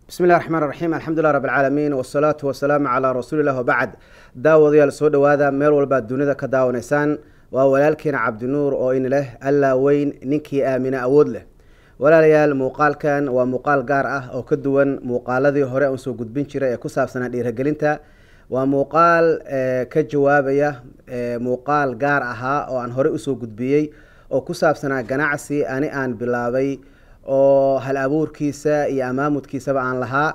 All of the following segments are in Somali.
بسم الله الرحمن الرحيم الحمد لله رب العالمين والصلاة والسلام على رسول الله وبعد داوديال سو دhowaada meel walba dunida ka daawanaysaan waa walaalkeen Cabdinuur oo in leh alla weyn ninkii aamina awood leh walaalayaal muuqaalkan waa muuqaal gaar ah oo ka duwan muuqaaladii hore aan soo gudbin jiray ee ku saabsanaa dhiirigelinta waa muuqaal ka jawaabaya muuqaal gaar ah oo aan hore u soo gudbiyay oo ku saabsanaa ganacsi aan bilaabay oo hal abuurkiisa iyo amaamudkiisaba aan lahaa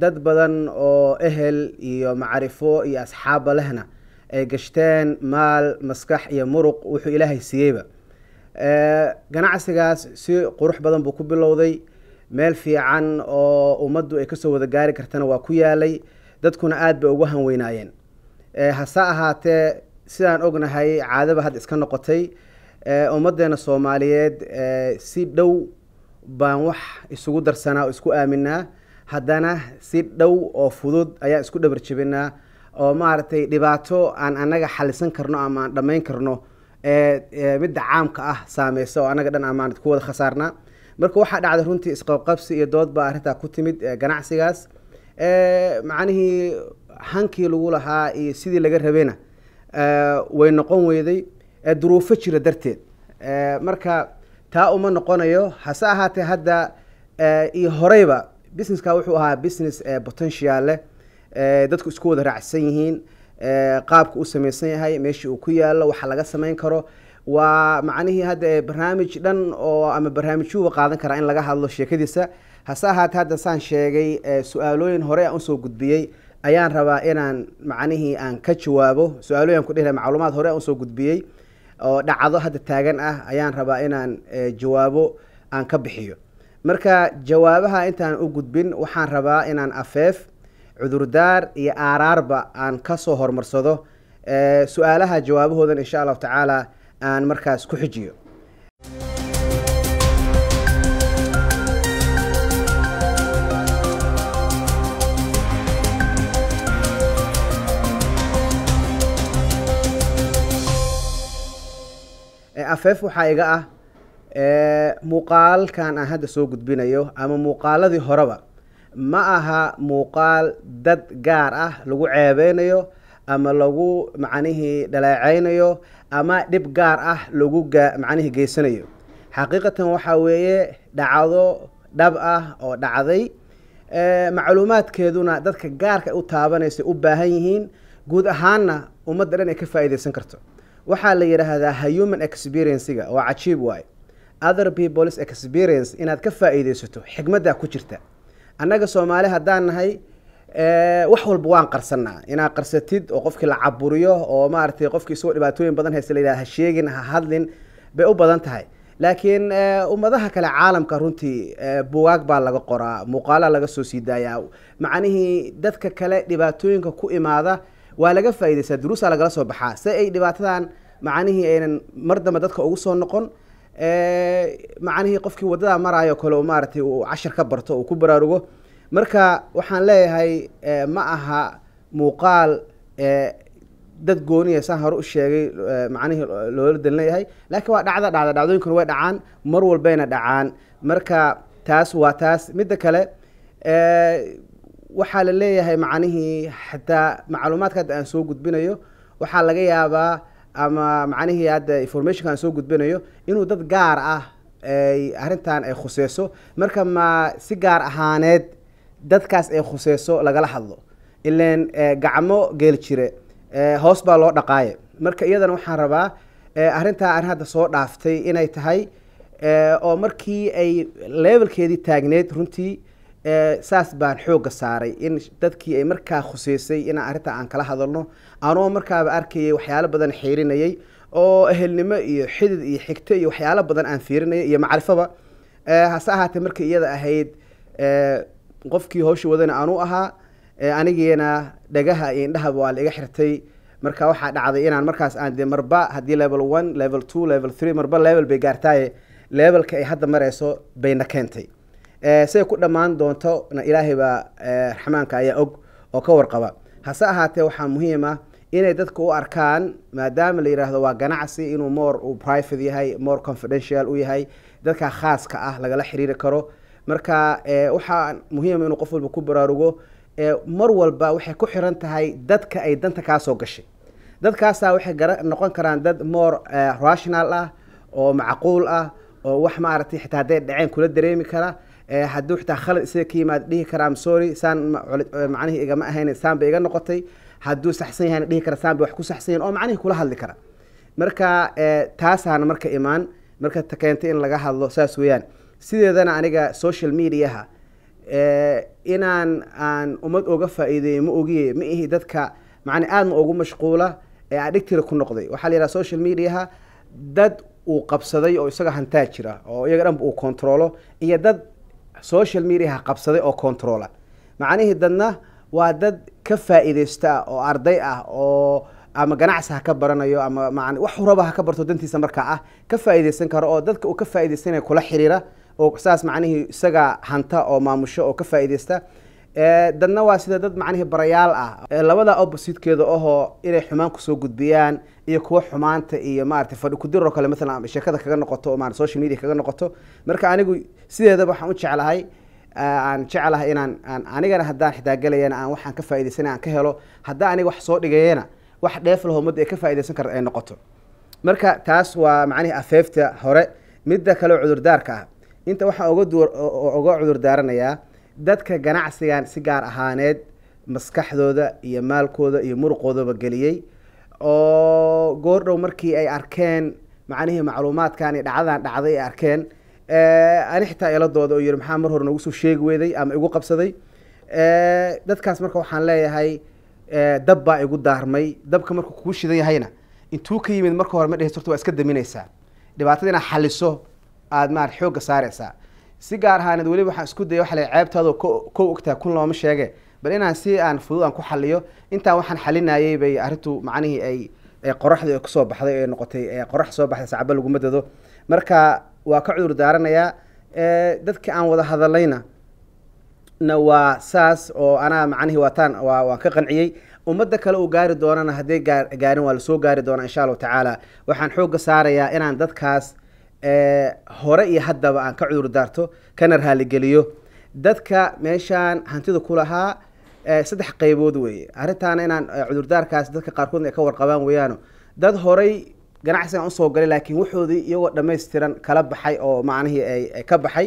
dad badan oo ehel iyo macrifo iyo asxaab lehna ay gashteen maal maskax iyo muruq wuxuu ilaahay siiyeyba ganacsigaas si qurux badan buu ku bilowday meel fiican oo ummaddu ay kasoo wada gaari kartana waa ku yaalay dadkuna aad bay ugu hanweynaayeen hase ahaatee sidaan ognahay caadaba hadda iska noqotay ummadeena Soomaaliyeed si dhow baan wax isugu darsanaa oo isku aaminaa haddana si dhow oo fudud ayaa isku dhabar jabinaa oo maartay dhibaato aan anaga xalisan karno ama aan dhameyn karno mid caamka ah saameyso oo anaga dhan amaanad ku wada khasaarna marka waxa dhacday runtii isqabqabsi iyo dood baa arinta ku timid ganacsigaas macnaheedu hankii lagu lahaa iyo sidii laga rabeena way noqon weyday duruufo jira darteed marka taa uma noqonayo hase ahaatee hadda iyo horeyba businesska wuxuu ahaa business potential leh dadku isku wada raacsan yihiin qaabka uu samaysan yahay meeshii uu ku yaalo waxa laga sameyn karo waa macnaheedu hadda barnaamij dhan oo ama barnaamijyo qaadan kara in laga hadlo sheekadiisa hase ahaatee hadda saan sheegay su'aalooyin hore aan soo gudbiyay ayaan rabaa inaan macnaheedu aan ka jawaabo su'aalooyin ku dheer macluumaad hore aan soo gudbiyay oo dhacdo hadda taagan ah ayaan rabaa inaan jawaabo aan ka bixiyo marka jawaabaha intaan u gudbin waxaan rabaa inaan afeef cudurdaar iyo aaraarba aan ka soo hormarsado su'aalaha jawaabahoodan insha Allah tacaala aan markaas ku xijiyo afeef waxaa iga ah muuqaalkan aan hadda soo gudbinayo ama muuqaaladii horeba ma aha muuqaal dad gaar ah lagu ceebeynayo ama lagu macnihii dhaleeceynayo ama dhib gaar ah lagu macnihii geysanayo xaqiiqatan waxaa weeye dhacdo dhab ah oo dhacday macluumaadkeeduna dadka gaarka u taabanaysa u baahan yihiin guud ahaanna ummadda dhan ay ka faa'iideysan karto waxaa la yiraahdaa human experience-ga oo cajiib waay other people's experience inaad ka faa'iideysato xigmadda ku jirta annaga Soomaali haddaan nahay wax walba waan qarsanaa inaad qarsatid oo qofkii la caburiyo oo maartay qofkii soo dhibaatooyin badan haysta la yiraahdo sheegin ha hadlin bay u badan tahay laakiin ummadaha kale caalamka runtii buugaag baa laga qoraa muuqaala laga soo siidayaa macnaheedu dadka kale dhibaatooyinka ku imaada waa laga faa'iideysaa duruusa laga soo baxaa si ay dhibaatadan macnaheedu aynan mar dambe dadka ugu soo noqon macnaheedu qofkii wadada maraayo kale oo maartay uu cashar ka barto oo ku baraarugo marka waxaan leeyahay ma aha muuqaal dad gooniya san hore u sheegay macnaheedu loo dan leeyahay laakiin waa dhacdooyinku way dhacaan mar walbayna dhacaan marka taas waa taas mid kale waxaa la leeyahay macnaheedu xataa macluumaadka aan soo gudbinayo waxaa laga yaabaa ama macnaheedu hadda information aan soo gudbinayo inuu dad gaar ah ay arintan ay khuseyso marka ma si gaar ahaaneed dadkaas ay khuseyso lagala hadlo ileen gacmo geel jire hoos baa loo dhaqaaye marka iyadana waxaan rabaa arintaa aan hadda soo dhaaftay inay tahay oo markii ay levelkeedii taagneed runtii saas baan xooga saaray in dadkii ay markaa khuseysay in arinta aan kala hadalno anoo markaaba arkayay waxyaalo badan xiirinayay oo ehelnimo iyo xidid iyo xigto iyo waxyaalo badan aan fiirinayay iyo macrifaba hase ahaatee markii iyada ahayd qofkii hawsha wadana aanu ahaa anigeena dhagaha iyo indhaha waa la iga xirtay marka waxaa dhacday inaan markaas aan de marba haddii level 1 level 2 level 3 marba level bay gaartaaye levelka ay hadda marayso bayna keentay say ku dhamaan doonto ilaahay baa raxmaanka ayaa og oo ka warqaba hase ahaatee waxaa muhiim ah inay dadku u arkaan maadaama la yiraahdo waa ganacsi inuu more private yahay more confidential u yahay dadka khaaska ah lagala xiriiri karo marka waxaa muhiim inuu qof walba ku baraarugo mar walba waxay ku xiran tahay dadka ay danta kaa soo gashay dadkaasaa waxay noqon karaan dad more rational ah oo macquul ah oo wax maaragtay xitaa hadday dhaceen kula dareemi kara hadduu xitaa khalad isaga ka yimaad dhihi kara am sorry saan macnihii igama ahayn saan bay iga noqotay hadduu saxsan yahayna dhihi kara saan bay wax ku saxsan yahin oo macnihii kula hadli kara marka taasaana marka imaan marka keentay in laga hadlo saas weeyaan sideedana aniga social mediaha aan ummad oga faa'iideeyo ma ogiye ma ihi dadka macni aadna ugu mashquula addicted ku noqday waxaa la yidhaha social mediaha dad uu qabsaday oo isaga hantaa jira oo iyaga dhanba uu controlo iyo dad social mediaha qabsaday oo controla macnihii dadna waa dad ka faa'iideysta oo arday ah oo ama ganacsi ha ka baranayo ama wax horaba ha ka barto dantiisa markaa ah ka faa'iideysan karo oo dadka uu ka faa'iideysanaya kula xiriira oo saas macnihii isaga hanta oo maamusho oo ka faa'iideysta dadna waa sida dad macnihii barayaal ah labada oppositekeeda ahoo inay xumaan kusoo gudbiyaan iyo kuwa xumaanta iyo maaragtay fadhi kudiroo kale maalan sheekada kaga noqoto oo maaragtay social media kaga noqoto marka anigu sideedaba waxaan u jeclahay inaan anigana haddaan xitaa galayana aan waxaan ka faa'iideysanay aan ka helo haddaan aniga wax soo dhigayana wax dheef laho ummadda ay ka faa'iideysan karta ay noqoto marka taas waa macnihii afeefta hore midda kale oo cudurdaarka ah inta waxaan uga cudurdaaranayaa dadka ganacsigan si gaar ahaaneed maskaxdooda iyo maalkooda iyo muruqoodaba geliyey oo goordhow markii ay arkeen macnihii macluumaadkan iyo dhacdadan dhacday ay arkeen ani xitaa eladooda oo yidhi maxaa mar hore noogu soo sheegi weyday ama igu qabsaday dadkaas marka waxaan leeyahay dab baa igu daarmay dabka markuu kugu shidan yahayna intuu ka yimid marka hore ma dhehis horta waa iska daminaysaa dhibaatada inaad xaliso aada maarata xoogga saaraysaa si gaar ahaaneed weliba waxaan isku daya waxa la ceebtaadoo kow ogtaha kun looma sheege bal inaan si aan fudud aan ku xaliyo intaan waxaan xalinayay bay arrintu macnihii ay qoraxdii ay kusoo baxday ee noqotay qorax soo baxday sacba laguma dado marka waa ka cudur daaranayaa dadkii aan wada hadalayna na waa saas oo anaa macnihii waan ka qanciyey ummadda kale uu gaari doonana hadday gaarin waa lasoo gaari doonaa insha allahu tacaala waxaan xoogga saarayaa inaan dadkaas hore iyo haddaba aan ka cudur daarto kana raaligeliyo dadka meeshaan hantida ku lahaa 3 qaybood weeye arrintaana inaan cudurdaarkaas dadka qaarkood ay ka warqabaan weeyaano dad horay ganacsigan usoo galay laakiin wuxoodii iyagoo dhammaystiran kala baxay oo macnihii ay ka baxay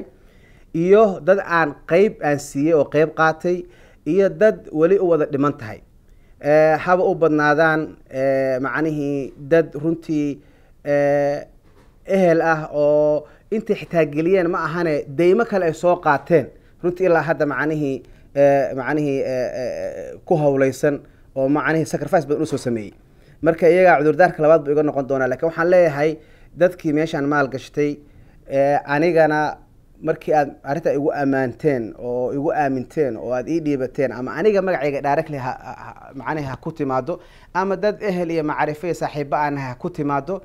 iyo dad aan qayb aan siiyey oo qayb qaatay iyo dad weli u wada dhiman tahay haba u badnaadaan macnihii dad runtii ehel ah oo intay xitaa geliyeen ma ahane deymo kale ay soo qaateen runtii ilaa hadda macnihii ku hawlaysan oo macnihii sacrifice badan usoo sameeyey marka iyagaa cudurdaarka labaad buu iga noqon doonaa lakin waxaan leeyahay dadkii meeshaan maal gashtay anigana markii aad arrinta igu ammaanteen oo igu aaminteen oo aad ii dhiibateen ama aniga magacayga directly macnihi ha ku timaado ama dad ehel iyo macrifo iyo saaxiibo aan ha ku timaado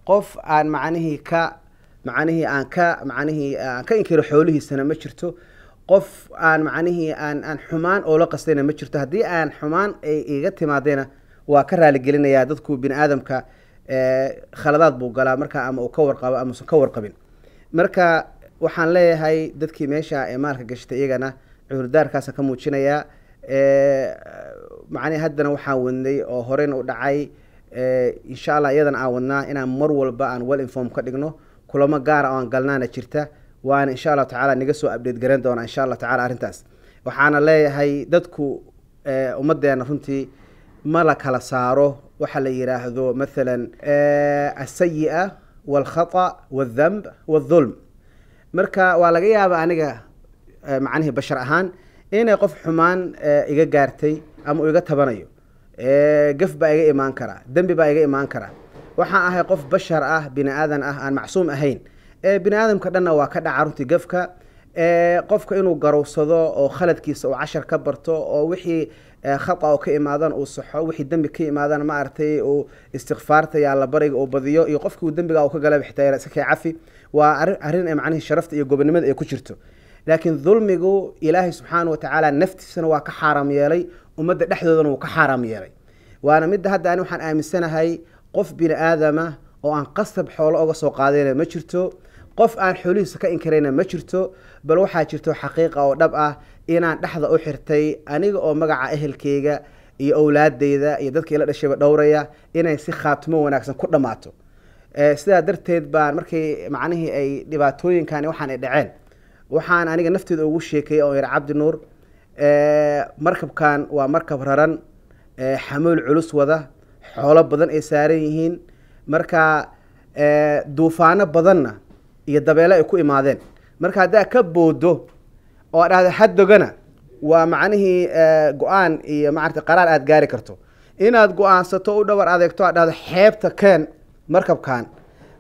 qof aan macnihii aan ka inkiro xoolihiisana ma jirto qof aan macnihii aan xumaan oo la qastayna ma jirto haddii aan xumaan ay iga timaadayna waa ka raaligelinayaa dadku bini aadamka khaladaad buu galaa marka ama uu ka warqabo ama usan ka warqabin marka waxaan leeyahay dadkii meesha ee maalka gashtay iyagana cudurdaarkaasa ka muujinayaa macnihi haddana waxaan wadnay oo horeyna u dhacay insha allah iyadana aan wadnaa inaan mar walba aan well inform ka dhigno kulamo gaara oo aan galnaana jirta waana insha allahu tacaala naga soo update garan doonaa insha allah tacaala arrintaas waxaana leeyahay dadku ummaddeena runtii ma la kala saaro waxa la yiraahdo mathalan asayi'a walkhata waldhanb waldhulm marka waa laga yaabaa aniga macnihii bashar ahaan inay qof xumaan iga gaartay ama uu iga tabanayo gaf baa iga imaan karaa dembi baa iga imaan karaa waxaan ahay qof bashar ah bini aadan ah aan macsuum ahayn bini aadamka dhanna waa ka dhaca runtii gafka qofka inuu garowsado oo khaladkiisa uu cashar ka barto oo wixii khata oo ka imaadan uu saxo wixii dembi ka imaadan ma aragtay uu istikfaarta iyo alla bariga uu badiyo iyo qofkii uu dembiga uu ka galay xitaa iska cafi waa arrin macnaheedu sharafta iyo gobonimada ay ku jirto laakiin dulmigu ilaahay subxaanahu wa tacaala naftiisana waa ka xaaraam yeelay ummadda dhexdoodana wuu ka xaaraam yeelay waana midda hadda ani waxaan aaminsanahay qof bini aadama oo aan qasab xoolo uga soo qaadayna ma jirto qof aan xoolihiisa ka inkarayna ma jirto bal waxaa jirto xaqiiqa oo dhab ah inaan dhexda u xirtay aniga oo magaca ehelkeyga iyo awlaadeyda iyo dadka ila dhashayba dhowraya inay si khaatimo wanaagsan ku dhammaato sidaa darteed baan markii macnihii ay dhibaatooyinkani waxaan ay dhaceen waxaan aniga nafteeda ugu sheekayay oo yar cabdi nuur markabkan waa markab raran xamuul culus wada xoolo badan ay saaran yihiin marka duufaano badanna iyo dabeelo ay ku imaadeen marka haddaa ka boodo oo dhahda haddogana waa macnihii go-aan iyo maaragtay qaraar aada gaari karto inaad go-aansato u dhawar adeegto aad dhahdo xeebta keen markabkan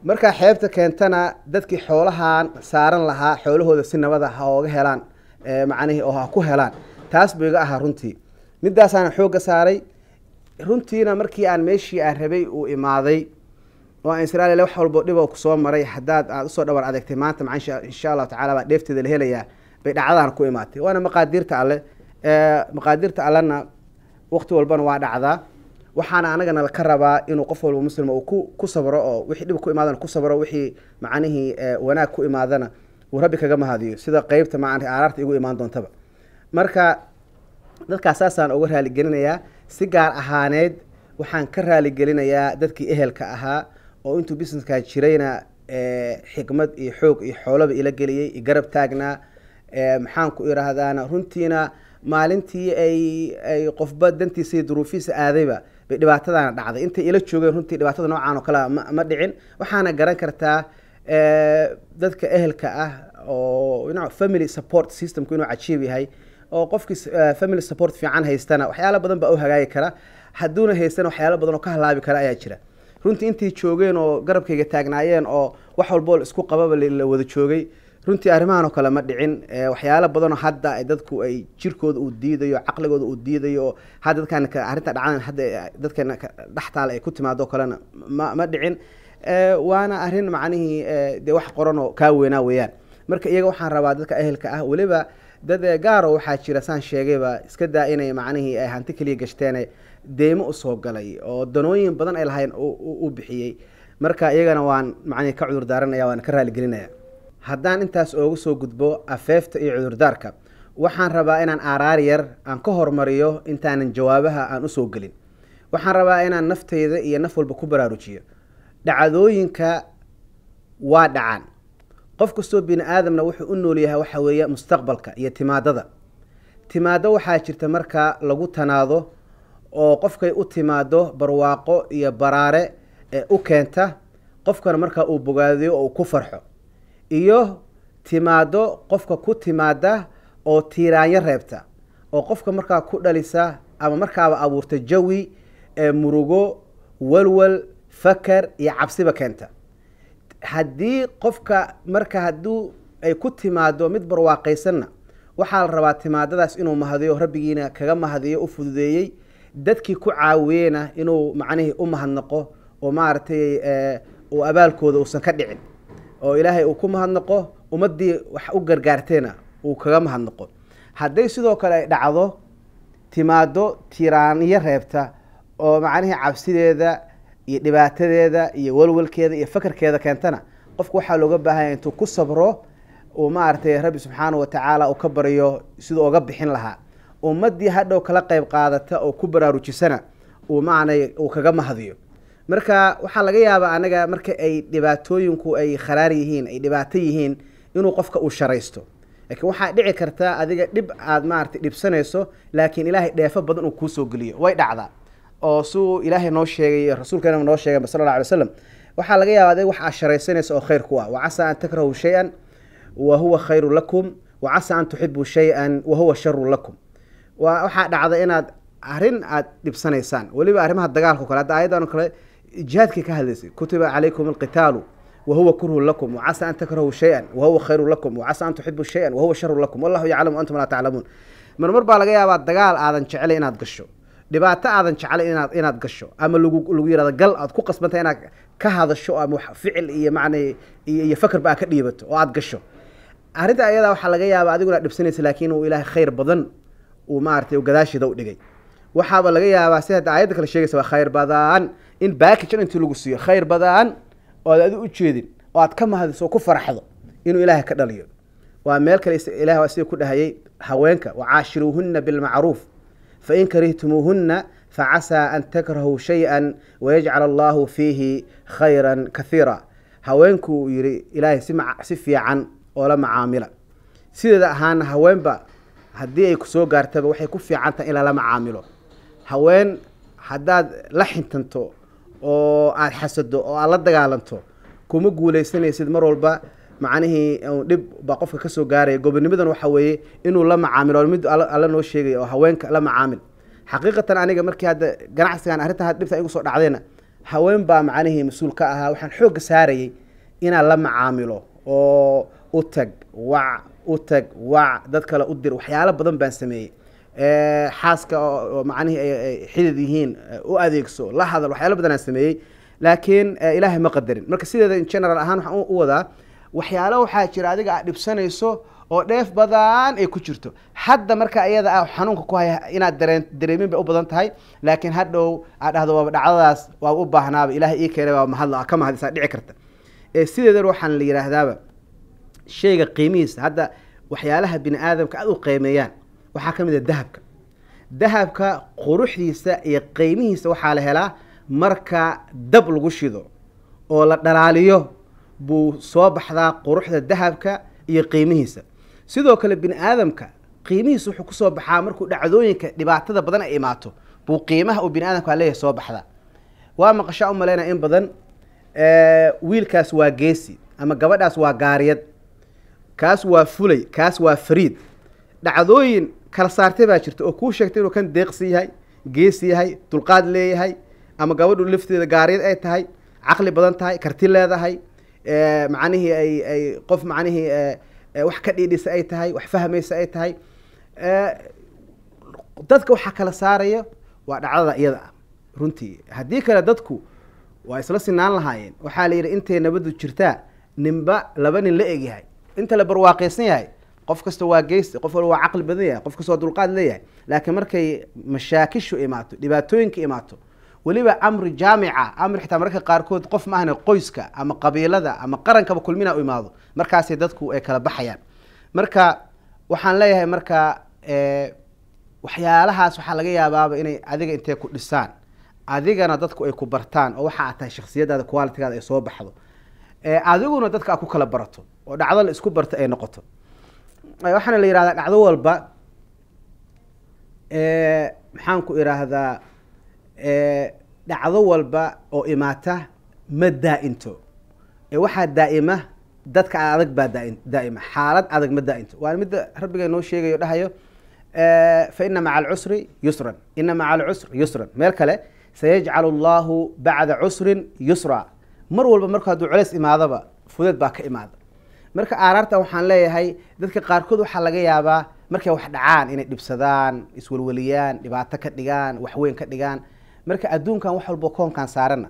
markaa xeebta keentana dadkii xoolahan saaran lahaa xoolahooda si nabada ha ooga helaan macnihii oo ha ku helaan taas buu iga ahaa runtii midaasaana xoogga saaray runtiina markii aan meeshii aan rabay uu imaaday oo aan israa'iil wax walbo dhib oo ku soo maray haddaad aad usoo dhawar adeegtay maanta insha allahu tacaala baa dheefteeda la helayaa bay dhacdadan ku imaatay waana maqaadiirta alle maqaadiirta allena waqti walbana waa dhacdaa waxaana anagana ka rabaa inuu qof walba muslima uu ku sabro oo wixii dhib ku imaadana ku sabro wixii macnihii wanaag ku imaadana uu rabbi kaga mahadiyo sida qeybta macnihii aaraarta igu imaan doontaba marka dadkaas saasaan uga raaligelinayaa si gaar ahaaneed waxaan ka raaligelinayaa dadkii ehelka ahaa oo intuu businesskaa jirayna xikmad iyo xoog iyo xoolaba ila geliyey i garab taagnaa maxaan ku idhaahdaana runtiina maalintii ay qofba dantiisa iyo duruufiisa aadayba bay dhibaatadaana dhacday intay ila joogeen runtii dhibaatada noocaan oo kale ma dhicin waxaana garan kartaa dadka ehelka ah oo family support systemku inuu cajiib yahay oo qofkii family support fiican haystana waxyaalo badan baa u hagaagi kara hadduuna haystana waxyaalo badan oo ka halaabi kara ayaa jira runtii intay joogeen oo garabkayga taagnaayeen oo wax walboo isku qababa la wada joogay runtii arrimahan oo kale ma dhicin waxyaalo badanoo hadda dadku ay jirkooda uu diidayo caqligooda uu diidayo hadda dadkan arrinta dhacdan hadda dadkana dhextaale ay ku timaado kalena ma dhicin waana arrin macnihii dee wax qoran oo kaa weynaa weeyaan marka iyaga waxaan rabaa dadka ehelka ah weliba dad gaaro waxaa jira saan sheegayba iska daa inay macnihii ay hanti keliya gashteen deymo usoo galay oo danooyin badan ay lahayn u bixiyey marka iyagana waan macnihii ka cudur daaranaya waan ka raaligelinaya haddaan intaas oogu soo gudbo afeefta iyo cudurdaarka waxaan rabaa inaan aaraar yar aan ka hormariyo intaanan jawaabaha aan usoo gelin waxaan rabaa inaan nafteyda iyo naf walba ku baraarujiyo dhacdooyinka waa dhacaan qof kastoo bini aadamna wuxuu u nool yahay waxa weeye mustaqbalka iyo timaado waxaa jirta marka lagu tanaado oo qofkay u timaado barwaaqo iyo baraare u keenta qofkana markaa uu bogaadiyo oo uu ku farxo iyo timaado qofka ku timaada oo tiiraanyo reebta oo qofka markaa ku dhalisa ama markaaba abuurta jawi murugo walwal fakar iyo cabsiba keenta haddii qofka marka hadduu ay ku timaado mid barwaaqaysanna waxaa la rabaa timaadadaas inuu mahadiyo rabbigiina kaga mahadiyo u fududeeyey dadkii ku caawiyeyna inuu macnihii u mahadnaqo oo maaragtay uu abaalkooda uusan ka dhicin oo ilaahay uu ku mahadnaqo ummaddii wax u gargaarteena uu kaga mahadnaqo hadday sidoo kale ay dhacdo timaado tiraaniyo reebta oo macnihii cabsideeda iyo dhibaatadeeda iyo walwalkeeda iyo fakarkeeda keentana qofku waxaa looga baahanya intuu ku sabro uu maaragtay rabbi subxaanahu watacaala uu ka baryo siduu oga bixin lahaa ummaddii hadhow kala qayb qaadata oo ku baraarujisana uu macnay uu kaga mahadiyo marka waxaa laga yaabaa anaga marka ay dhibaatooyinku ay kharaar yihiin ay dhibaato yihiin inuu qofka uu sharaysto laakiin waxaa dhici karta adiga dhib aad maaragtay dhibsanayso laakiin ilaahay dheefo badan uu kuusoo geliyo way dhacdaa oo suu ilaahay noo sheegay rasuulkeena noo sheegay sala allahu alay wasalam waxaa laga yaabaa adiga wax aad sharaysanayso oo khayr ku ah wacasa an takrahu shay-an wa huwa khayru lakum wacasa an tuxibuu shay-an wa huwa sharu lakum waxaa dhacda inaad arrin aad dhibsanaysaan weliba arrimaha dagaalka o kale hadda ayadan kale jihaadkii ka hadlaysay kutiba calaykum alqitaalu wahuwa kurhu lakum wacasa an takrahu shay-an wahuwa khayru lakum wacasa an tuxibuu shay-an wahuwa sharu lakum wallahu yaclamu antum laa taclamuun marmar baa laga yaabaa dagaal aadan jeclay inaad gasho dhibaato aadan jeclay inaad gasho ama lagu yirahdo gal aad ku qasbantay inaad ka hadasho ama wax ficil iyo macnay iyo fakar ba ka dhiibato oo aad gasho arrinta ayada waxaa laga yaabaa adiguna dhibsanaysa laakiin uu ilaahay khayr badan uu maaragtay gadaashiida u dhigay waxaaba laga yaabaa sida aayadda kale sheegaysa waa khayr badan in package intii lagu siiyo khayr badan oo aad u jeedin oo aad ka mahadiso ku faraxdo inuu ilaahay ka dhaliyo ومالك إله واسيء كل هاي هوانك وعاشروهن بالمعروف فإن كرهتموهن فعسى أن تكرهوا شيئا ويجعل الله فيه خيرا كثيرا. هوانكو يري إلهي سفي عن ولا معاملة سيدا هان هوان با هدي أي كسو قارتبا وحي كفي عنتا إلا لما عاملو هوان حداد لحن تنتو oo aad xasado oo aad la dagaalanto kuma guuleysanaysid mar walba macnaheedu dib ba qofka ka soo gaaray gobonimadan waxa weeye inuu la macaamilo mid alla noo sheegay oo haweenka la macaamil xaqiiqatan aniga markii hadda ganacsigan arrinta dhibta igu soo dhacdayna haween baa macnaheedu mas'uul ka ahaa waxaan xoog saarayay inaan la macaamilo oo u tag dad kale u dir waxyaalo badan baan sameeyay xaaska oo macnaheedu xidid yihiin u adeegso la hadal waxyaalo badan aan sameeyay laakiin ilaahay ma qadarin marka sideeda in general ahaan waxaan u wadaa waxyaalo waxaa jira adiga aad dhibsanayso oo dheef badan ay ku jirto hadda marka iyada ah xanuunka ku haya inaad dareemin bay u badan tahay laakiin hadhow aad dhahdo waa dhacdadaas waa u baahnaaba ilaahay ii keenay waa mahad ka mahadisaa dhici karta sideeda waxaan la yiraahdaaba shayga qiimihiisa hadda waxyaalaha bini aadamka aad u qiimeeyaan waxaa ka mid ah dahabka quruxdiisa iyo qiimihiisa waxaa la helaa marka dab lagu shido oo la dhalaaliyo buu soo baxdaa quruxda dahabka iyo qiimihiisa sidoo kale bini aadamka qiimihiisa wuxuu ku soo baxaa markuu dhacdooyinka dhibaatada badan ay imaato buu qiimaha uu bini aadamka leeyahay soo baxdaa waa maqashaa u maleynaa in badan wiilkaas waa geesi ama gabadhaas waa gaariyad kaas waa fulay kaas waa fariid dhacdooyin kala saartay baa jirta oo kuu sheegtay inuu kan deeqsi yahay geesi yahay dulqaad leeyahay ama gabadhu lafteeda gaariyad ay tahay caqli badan tahay karti leedahay macnihii ay qof macnihii wax ka dhiidhisa ay tahay wax fahmaysa ay tahay dadka waxa kala saaraya waa dhacdada iyada ah runtii haddii kale dadku waa isla sinaan lahaayeen waxaa la yidhi intay nabadu jirtaa ninba laba nin la egyahay inta la barwaaqaysan yahay qof kasta waa geesi qof walba waa caqli badan yahay qof kasta waa dulqaad leeyahay laakiin markay mashaakishu imaato dhibaatooyinka imaato weliba amri jaamica amri xitaa mararka qaarkood qof ma ahna qoyska ama qabiilada ama qarankaba kulmina u imaado markaasay dadku ay kala baxayaan marka waxaan leeyahay marka waxyaalahaas waxaa laga yaabaaba inay adiga intay ku dhisaan adigana dadku ay ku bartaan oo waxa aad tahay shakhsiyadaada quality-gaada ay soo baxdo adiguna dadka aad ku kala barato oo dhacdo la isku barto ay noqoto waxaana la yidhahdaa dhacdo walba maxaan ku idhaahdaa dhacdo walba oo imaata ma daa-into waxaa daa'ima dadka adag baa daa'ima xaalad adag ma daa-into waa midda rabbiga noo sheegayo dhahayo fa ina maca alcusri yusran ina maca alcusri yusran meel kale sayajcalu allahu bacda cusrin yusra mar walba marku hadduu culays imaadaba fudeed baa ka imaada marka aaraarta waxaan leeyahay dadka qaarkood waxaa laga yaabaa markay wax dhacaan inay dhibsadaan iswalwaliyaan dhibaato ka dhigaan waxweyn ka dhigaan marka adduunkan wax walba koonkan saarana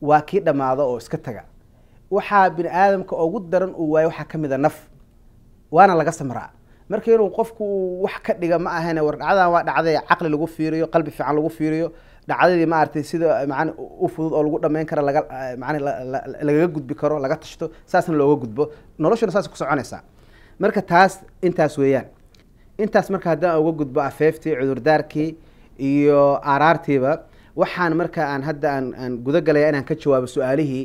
waa kii dhammaado oo iska taga waxaa bini aadamka ugu daran uu waayo waxaa ka mid a naf waana laga samraa marka inuu qofku wax ka dhiga ma ahane war dhacdadan waa dhacday caqli lagu fiiriyo qalbi fiican lagu fiiriyo dhacdadii ma aragtay sida macna u fudud oo lagu dhameyn karo lagaga gudbi karo laga tashto saasna looga gudbo noloshuna saas ku soconaysaa marka taas intaas weeyaan intaas marka haddaan uga gudbo afeeftii cudurdaarkii iyo aaraartiiba waxaan marka aan hadda aan guda galaya inaan ka jawaabo su-aalihii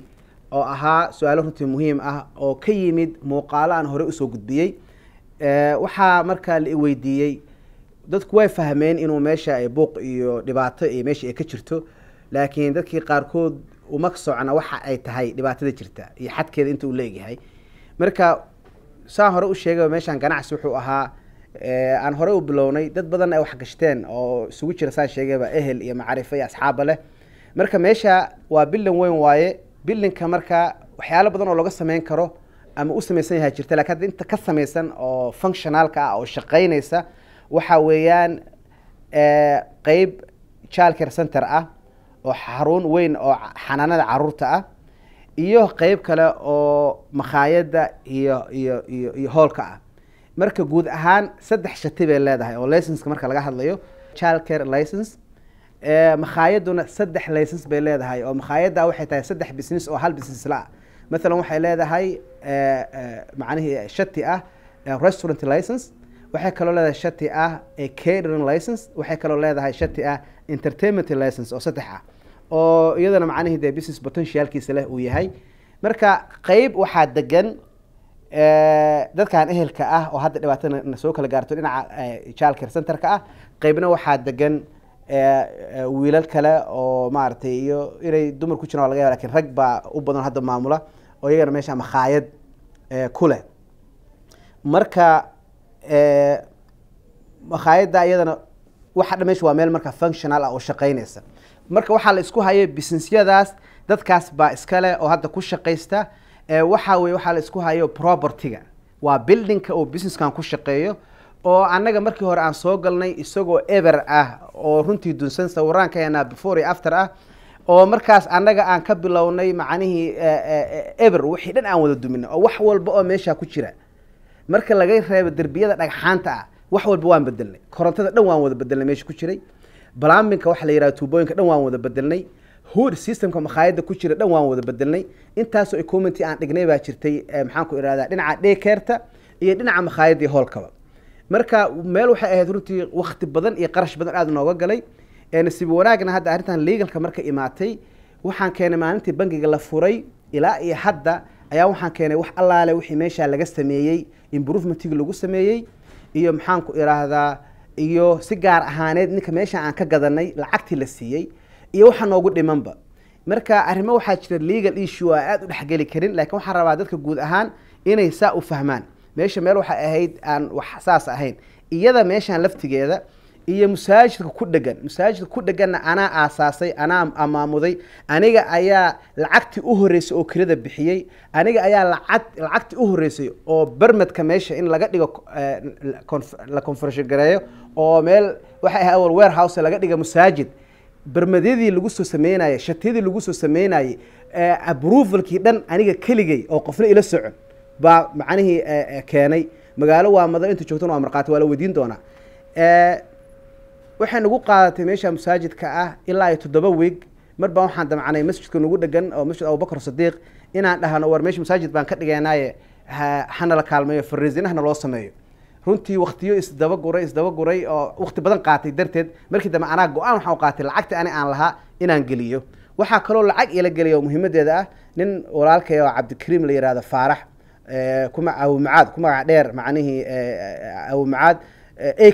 oo ahaa su-aalo runtii muhiim ah oo ka yimid muuqaalo aan hore usoo gudbiyey waxaa markaa la weydiiyey dadku way fahmeen inuu meesha ay buuq iyo dhibaato iyo meesha ay ka jirto laakiin dadkii qaarkood uma socna waxa ay tahay dhibaatada jirta iyo xadkeeda inta uu leeyahay marka saan hore u sheegay meeshan ganacsi wuxuu ahaa aan hore u bilownay dad badan ay wax gashteen oo isugu jira saan sheegayba ehel iyo macrifo iyo asxaaba leh marka meesha waa bilan weyn waaye bilinka marka waxyaalo badan oo laga sameyn karo ama u samaysan yahay jirta laakiin hadda inta ka samaysan oo functionalka ah oo shaqaynaysa waxa weeyaan qeyb child care center ah oo xarun weyn oo xanaanada caruurta ah iyo qeyb kale oo makhaayada iyo hoolka ah marka guud ahaan 3 shati bay leedahay oo license marka laga hadlayo child care license makhaayaduna 3 license bay leedahay oo makhaayada waxay tahay 3 business oo hal business la مثلا waxay leedahay macnaheedu shati ah restaurant license, waxay kaloo leedahay shati ah catering license, waxay kaloo leedahay shati ah entertainment license oo saddex ah oo iyadana macnaheedu dee business potentialkiisa leh uu yahay. marka qayb waxaa degan dadkan ehelka ah oo hadda dhibaatada soo kala gaarto dhinaca child care centerka ah, qaybna waxaa degan wiilal kale oo maaragtay iyo inay dumar ku jiraan waa laga yaaba, lakin rag baa u badan hadda maamula oo iyagana meesha makhaayad ku leh. marka makhaayadda iyadana waxa dhan meesha waa meel marka functional ah oo shaqaynaysa. marka waxaa la isku hayay businessyadaas dadkaas baa iskale oo hadda ku shaqaysta. waxa weye waxaa la isku hayo propertyga waa buildingka oo businesskan ku shaqeeyo, oo annaga markii hore aan soo galnay isagoo eber ah oo runtii dunsan sawiraankeena before iyo after ah, oo markaas annaga aan ka bilownay macnihii eber wixii dhan aan wada dumin oo wax walba oo meesha ku jira marka laga reebo derbiyada dhagxaanta ah wax walba waan bedelnay. korontada dhan waan wada bedelnay meesha ku jiray, plumbingka waxa la yiraahdo tuubooyinka dhan waan wada bedelnay, hood systemka makhaayadda ku jira dhan waan wada bedelnay. intaasoo equipment aan dhignay baa jirtay maxaan ku irahdaa dhinaca daycareta iyo dhinaca makhaayadda iyo howlkaba. marka meel waxay ahayd runtii waqti badan iyo qarash badan aad nooga galay. nasiib wanaagna hadda arrintan legalka marka imaatay waxaan keenay maalintii bangiga la furay ilaa iyo hadda ayaa waxaan keenay wax allaale wixii meesha laga sameeyey improvementig lagu sameeyey iyo maxaan ku irahdaa iyo si gaar ahaaneed ninka meesha aan ka gadanay lacagtii la siiyey iyo waxa noogu dhimanba. marka arrimo waxaa jira legal issue aad u dhexgeli karin, laakiin waxaan rabaa dadka guud ahaan inay saa u fahmaan. meesha meel waxay ahayd aan wax saas ahayn, iyada meeshaan laftigeeda iyo masaajidka ku dheganna anaa aasaasay, anaa amaamuday, aniga ayaa lacagtii u horeysay oo kirada bixiyey, aniga ayaa lacagtii u horeysay oo bermadka meesha in laga dhigo la conversion gareeyo oo meel waxay ahayd awal warehouse laga dhiga masaajid, bermadyadii lagu soo sameynayay, shatiyadii lagu soo sameynayay, approvalkii dhan aniga keligay oo qofna ila socon baa macnihii keenay. magaalo waa madan inta joogtana waa marqaati, waa la weydiin doonaa. waxay nagu qaadatay meesha masaajidka ah ilaa iyo 7 week. mar baan waxaan damcnay masjidka nagu dhegan oo masjid Abubakar Sadiq inaan dhahano war meesha masaajid baan ka dhigaynaaye hana la kaalmeeyo fariisinahna loo sameeyo. runtii waqtiyo isdaba guray oo waqti badan qaatay darteed markii dambe anaa go'aan waxaan qaatay lacagta aan lahaa inaan geliyo. waxaa kaloo lacag ila geliyo muhiimadeeda ah nin walaalkay oo Cabdikariim la yiraahdo Faarax kuma Abu Macaad kuma dheer macnihii Abu Macaad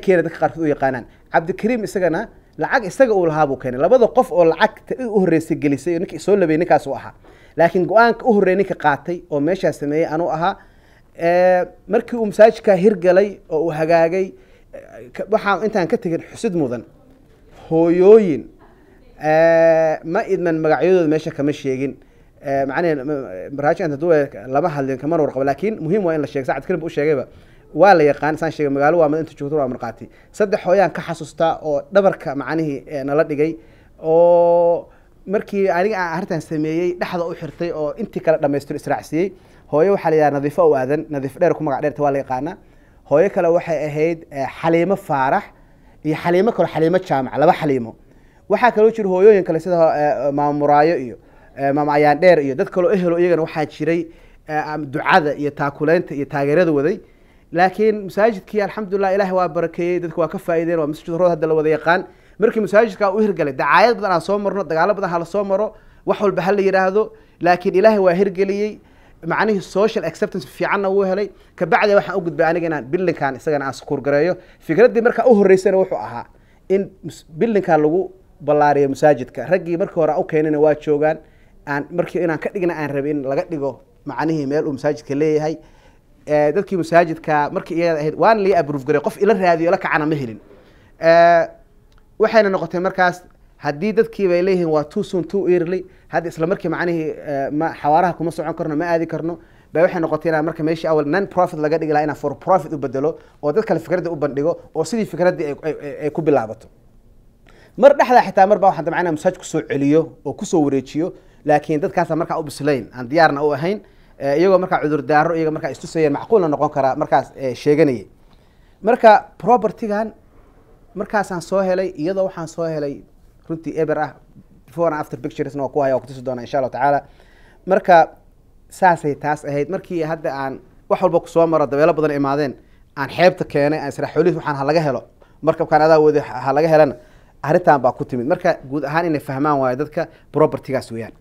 keena dadka qaarkood u yaqaanaan. Cabdikariim isagana lacag isaga uu lahaa buu keenay. labada qof oo lacagta u horeysay gelisay ninkii soo labay ninkaas uu ahaa, laakiin go'aanka u horeeyay ninka qaatay oo meesha sameeyay anuu ahaa. markii uu masaajidka hirgalay oo uu hagaagay waxaan intaan ka tegin xusid mudan hooyooyin ma idman magacyadooda meesha kama sheegin, macnaheedu raajinta duu lama hadlin kama warqabo, laakiin muhiim waa in la sheego. saacad kalim u sheegayba waa la yaqaan saan sheegay magaalo waa mid inta joogto waa marqaati. 3 hooyaan ka xasuustaa oo dhabarka macnihii nala dhigay oo markii aniga aan arrintan sameeyay dhaxda u xirtay oo intii kala dhameystir israacsiyay. hooyo waxaa la yiraahdaa Nadiifo oo aadan, Nadiif dheer ku magac dheerta waa la yaqaanaa. hooyo kale waxay ahayd Xaliimo Faarax iyo Xaliimo kale Xaliimo Jaamac, 2 Xaliimo. waxaa kaloo jira hooyooyin kale sida maam Muraayo iyo maam Ayaan dheer iyo dad kale ehelo iyagana waxaa jiray ducada iyo taakuleynta iyo taageerada waday. laakiin masaajidkii alxamdulillah ilaahay waa barakeeyay, dadku waa ka faa'iideen, waa masjid rood hadda la wada yaqaan. markii masaajidka uu hirgalay dacaayad badan aan soo marno, dagaalo badan ha la soo maro, wax walba ha la yiraahdo, laakiin ilaahay waa hirgeliyay macnihii social acceptance fiicanna wuu helay. ka bacdi waxaan u gudbay aniga inaan buildingkan isagana aan sukuur gareeyo. fikraddii marka u horeysana wuxuu ahaa in buildingkan lagu ballaariyo masaajidka. raggii markii hore u keenayna waa joogaan, aan markii inaan ka dhigna aan rabay in laga dhigo macnihii meel uu masaajidka leeyahay. dadkii masaajidka markii iyada ahayd waan la approve garay, qof ila raadiyo la kacana ma helin. waxayna noqotay markaas haddii dadkii bay leeyihiin waa too soon too early, hadda isla markii macnihii ma xawaaraha kuma socon karno, ma aadi karno, bay waxay noqotay inaan marka meeshii awal non profit laga dhigi lahaa inaan for profit u bedelo oo dad kale fikradda u bandhigo oo sidii fikraddii ay ku bilaabato. mar dhexda xitaa mar baa waxaan damcay masaaj ku soo celiyo oo ku soo wareejiyo, laakiin dadkaas markaa u bislayn aan diyaarna u ahayn, iyagoo markaa cudur daaro iyaga markaa istusayeen macquulna noqon karaa markaas sheeganayay. marka propertygan markaasaan soo helay, iyadoo waxaan soo helay runtii eber ah before and after picturesna waa ku haya oo ku tusi doona insha Allah tacaala. marka saasay taas ahayd markii hadda aan wax walba ku soo maro dabeelo badan imaadeen aan xeebta keenay aan isra xoolihiis waxaan ha laga helo markabkaan adaa wada ha laga helana arrintan baa ku timid marka guud ahaan inay fahmaan waayo dadka propertygaas weeyaan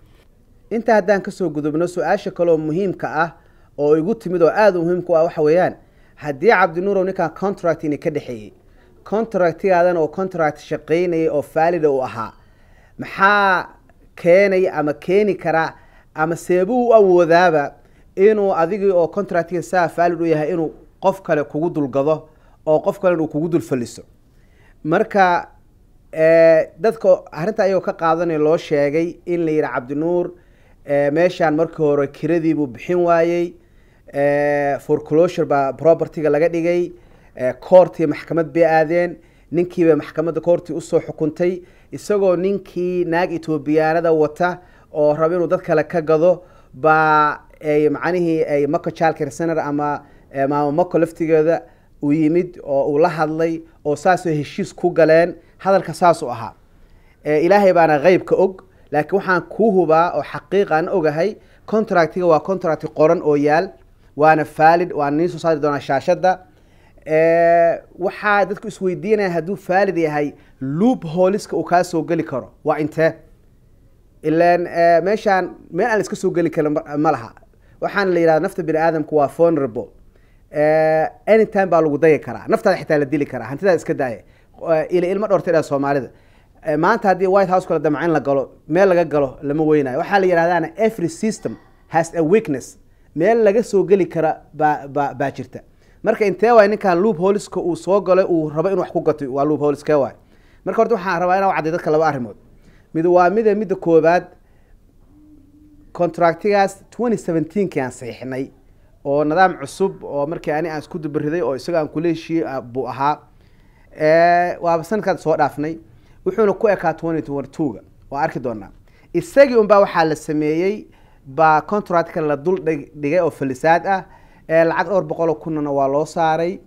inta haddaan kasoo gudubno su-aasha kaleoo muhiimka ah oo igu timid oo aada u muhiimku ah waxa weeyaan haddii cabdinuurow ninkaan contract ini ka dhexeeyey contractigaadan oo contract shaqaynayay oo faalida uu ahaa maxaa keenay ama keeni karaa ama seebuu u awoodaaba inuu adigii oo contractiga saa faalid u yahay inuu qof kale kugu dulgado oo qof kale uu kugu dul faliso marka dadka arrinta ayagoo ka qaadanaya loo sheegay in la yidhi cabdinuur meeshaan markii hore kiradii buu bixin waayey foreclosure baa propertyga laga dhigay courtii maxkamad bay aadeen ninkiiba maxkamadda courtii usoo xukuntay isagoo ninkii naag etoobiyaanada wata oo raba inuu dad kale ka gado baa ay macnihii ay mako childcare center ama maama mako laftigeeda u yimid oo uu la hadlay oo saasoo heshiis ku galeen hadalka saasuu ahaa ilaahay baana qeybka og laakiin waxaan kuu hubaa oo xaqiiqan ogahay contractiga waa contract qoran oo yaal waana valid waana niin soo saari doonaa shaashadda waxaa dadku isweydiinaya hadduu valid yahay loop holiska uu kaa soo geli karo waa intee ilaan meeshaan meel aan iska soo geli karin ma laha waxaana la yidhahda nafta bini aadamku waa vulnerable anytime baa lagu dagi karaa naftaada xitaa la dili karaa hantidaada iska daaya ilma dhorta dhaa soomaalida maanta haddii white house kala damca in la galo meel laga galo lama weynayo waxaa la yidhahdaana every system has a weakness meel laga soo geli kara baa jirta marka intee waay ninkaan loop holiska uu soo galay uu rabo in wax ku gato waa loop holiskee waay marka horta waxaan rabaa inaan cadday dadka laba arrimood mid waa midda koobaad contractigaas 2017 aan saxiixnay oo nidaam cusub oo markii ani aan isku dubariday oo isaga aan kula heshiiyey buu ahaa waaba sanadkaad soo dhaafnay wuxuuna ku ekaa 2022 waa arki doonaa isagii unbaa waxaa la sameeyey baa contractka la dul dhigay oo falisaad ah lacag 200,000 waa loo saaray